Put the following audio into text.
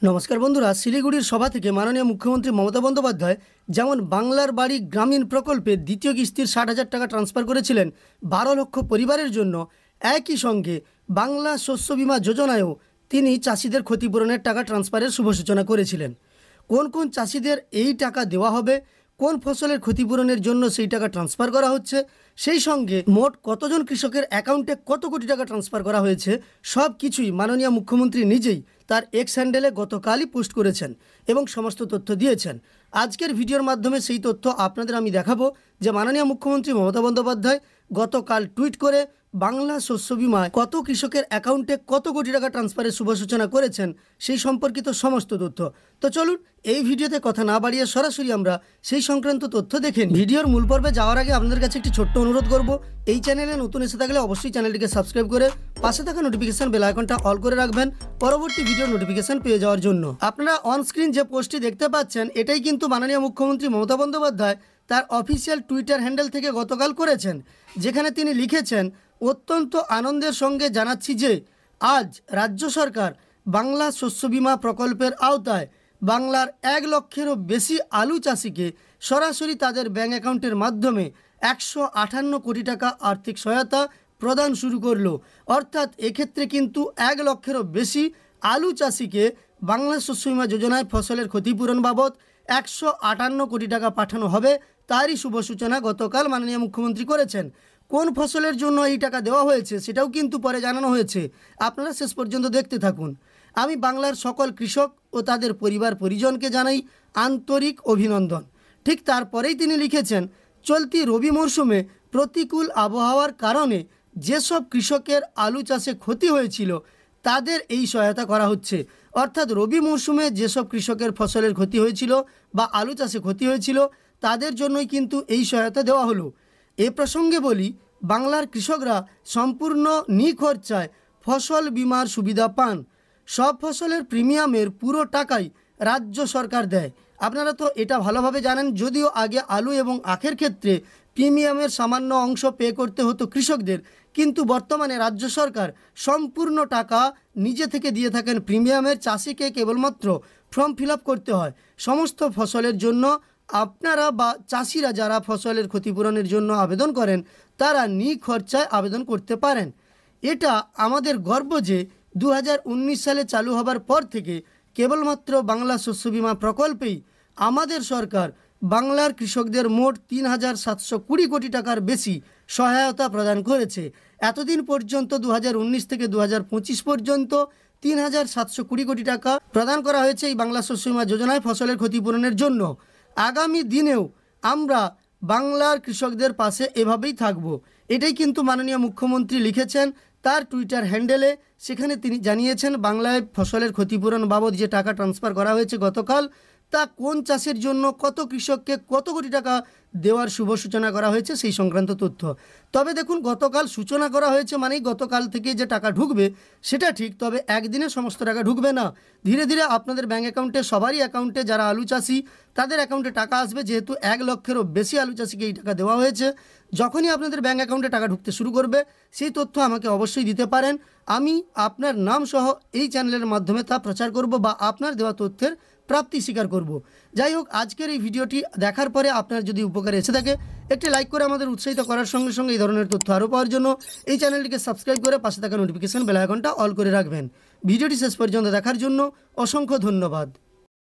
নমস্কার বন্ধুরা, শিলিগুড়ির সভা থেকে মাননীয় মুখ্যমন্ত্রী মমতা বন্দ্যোপাধ্যায় যেমন বাংলার বাড়ি গ্রামীণ প্রকল্পে দ্বিতীয় কিস্তির ৬০,০০০ টাকা ট্রান্সফার করেছিলেন ১২ লক্ষ পরিবারের জন্য, একই সঙ্গে বাংলা শস্য বিমা যোজনায়ও তিনি চাষিদের ক্ষতিপূরণের টাকা ট্রান্সফারের শুভ সূচনা করেছিলেন। কোন কোন চাষিদের এই টাকা দেওয়া হবে, কোন ফসলের ক্ষতিপূরণের জন্য সেই টাকা ট্রান্সফার করা হচ্ছে, সেই সঙ্গে মোট কতজন কৃষকের অ্যাকাউন্টে কত কোটি টাকা ট্রান্সফার করা হয়েছে, সব কিছুই মাননীয় মুখ্যমন্ত্রী নিজেই তার এক্স হ্যান্ডেলে গতকালই পোস্ট করেছেন এবং সমস্ত তথ্য দিয়েছেন। আজকের ভিডিওর মাধ্যমে সেই তথ্য আপনাদের আমি দেখাবো যে মাননীয় মুখ্যমন্ত্রী মমতা বন্দ্যোপাধ্যায় গতকাল টুইট করে বাংলা শস্য বিমায় কত কৃষকের অ্যাকাউন্টে কত কোটি টাকা ট্রান্সফারের শুভ সূচনা করেছেন সেই সম্পর্কিত সমস্ত তথ্য। তো চলুন এই ভিডিওতে কথা না বাড়িয়ে সরাসরি আমরা সেই সংক্রান্ত তথ্য দেখে নিই। ভিডিওর মূল পর্বে যাওয়ার আগে আপনাদের কাছে একটি ছোট্ট অনুরোধ করব, এই চ্যানেলে নতুন এসে থাকলে অবশ্যই চ্যানেলটিকে সাবস্ক্রাইব করে পাশে থাকা নোটিফিকেশন বেল আইকনটা অল করে রাখবেন পরবর্তী ভিডিওর নোটিফিকেশন পেয়ে যাওয়ার জন্য। আপনারা অন স্ক্রিন যে পোস্টটি দেখতে পাচ্ছেন এটাই কিন্তু মাননীয় মুখ্যমন্ত্রী মমতা বন্দ্যোপাধ্যায় তার অফিসিয়াল টুইটার হ্যান্ডেল থেকে গতকাল করেছেন, যেখানে তিনি লিখেছেন, অত্যন্ত আনন্দের সঙ্গে জানাচ্ছি যে আজ রাজ্য সরকার বাংলা শস্য বিমা প্রকল্পের আওতায় বাংলার ১ লক্ষেরও বেশি আলু চাষিকে সরাসরি তাদের ব্যাঙ্ক অ্যাকাউন্টের মাধ্যমে ১৫৮ কোটি টাকা আর্থিক সহায়তা প্রদান শুরু করলো। অর্থাৎ এক্ষেত্রে কিন্তু ১ লক্ষেরও বেশি আলু চাষিকে বাংলা শস্য বিমা যোজনায় ফসলের ক্ষতিপূরণ বাবদ ১৫৮ কোটি টাকা পাঠানো হবে, তারই শুভ সূচনা গতকাল মাননীয় মুখ্যমন্ত্রী করেছেন। কোন ফসলের জন্য এই টাকা দেওয়া হয়েছে সেটাও কিন্তু পরে জানানো হয়েছে, আপনারা শেষ পর্যন্ত দেখতে থাকুন। আমি বাংলার সকল কৃষক ও তাদের পরিবার পরিজনকে জানাই আন্তরিক অভিনন্দন। ঠিক তারপরেই তিনি লিখেছেন, চলতি রবি মরশুমে প্রতিকূল আবহাওয়ার কারণে যেসব কৃষকের আলু চাষে ক্ষতি হয়েছিল তাদের এই সহায়তা করা হচ্ছে। অর্থাৎ রবি মরশুমে যেসব কৃষকের ফসলের ক্ষতি হয়েছিল বা আলু চাষে ক্ষতি হয়েছিল তাদের জন্যই কিন্তু এই সহায়তা দেওয়া হলো। এ প্রসঙ্গে বলি, বাংলার কৃষকরা সম্পূর্ণ নিখরচায় ফসল বিমার সুবিধা পান। সব ফসলের প্রিমিয়ামের পুরো টাকাই রাজ্য সরকার দেয়। আপনারা তো এটা ভালোভাবে জানেন, যদিও আগে আলু এবং আখের ক্ষেত্রে প্রিমিয়ামের সামান্য অংশ পে করতে হতো কৃষকদের, কিন্তু বর্তমানে রাজ্য সরকার সম্পূর্ণ টাকা নিজে থেকে দিয়ে থাকেন প্রিমিয়ামের। চাষিকে কেবলমাত্র ফর্ম ফিল আপ করতে হয়। সমস্ত ফসলের জন্য আপনারা বা চাষিরা যারা ফসলের ক্ষতিপূরণের জন্য আবেদন করেন তারা নিখরচায় আবেদন করতে পারেন। এটা আমাদের গর্ব যে 2019 সালে চালু হবার পর থেকে কেবলমাত্র বাংলা শস্য বিমা প্রকল্পেই আমাদের সরকার বাংলার কৃষকদের মোট ৩,৭২০ কোটি টাকার বেশি সহায়তা প্রদান করেছে। এতদিন পর্যন্ত 2019 থেকে 2025 পর্যন্ত ৩,৭২০ কোটি টাকা প্রদান করা হয়েছে এই বাংলা শস্য বিমা যোজনায় ফসলের ক্ষতিপূরণের জন্য। আগামী দিনেও আমরা বাংলার কৃষকদের পাশে এভাবেই থাকব, এটাই কিন্তু মাননীয় মুখ্যমন্ত্রী লিখেছেন তার টুইটার হ্যান্ডেলে। সেখানে তিনি জানিয়েছেন বাংলায় ফসলের ক্ষতিপূরণ বাবদ যে টাকা ট্রান্সফার করা হয়েছে গতকাল, তা কোন চাষের জন্য কত কৃষককে কত কোটি টাকা দেওয়ার শুভ সূচনা করা হয়েছে সেই সংক্রান্ত তথ্য। তবে দেখুন, গতকাল সূচনা করা হয়েছে মানেই গতকাল থেকে যে টাকা ঢুকবে সেটা ঠিক, তবে একদিনে সমস্ত টাকা ঢুকবে না। ধীরে ধীরে আপনাদের ব্যাঙ্ক অ্যাকাউন্টে, সবারই অ্যাকাউন্টে, যারা আলু চাষি তাদের অ্যাকাউন্টে টাকা আসবে। যেহেতু ১ লক্ষেরও বেশি আলু চাষিকে এই টাকা দেওয়া হয়েছে, যখনই আপনাদের ব্যাঙ্ক অ্যাকাউন্টে টাকা ঢুকতে শুরু করবে সেই তথ্য আমাকে অবশ্যই দিতে পারেন। আমি আপনার নাম সহ এই চ্যানেলের মাধ্যমে তা প্রচার করব বা আপনার দেওয়া তথ্যের প্রাপ্তি স্বীকার করব। যাই হোক, আজকের এই ভিডিওটি দেখার পরে আপনার যদি উপকারে এসে থাকে একটি লাইক করে আমাদের উৎসাহিত করার সঙ্গে সঙ্গে এই ধরনের তথ্য আরও পাওয়ার জন্য এই চ্যানেলটিকে সাবস্ক্রাইব করে পাশে থাকা নোটিফিকেশন বেল আইকনটা অল করে রাখবেন। ভিডিওটি শেষ পর্যন্ত দেখার জন্য অসংখ্য ধন্যবাদ।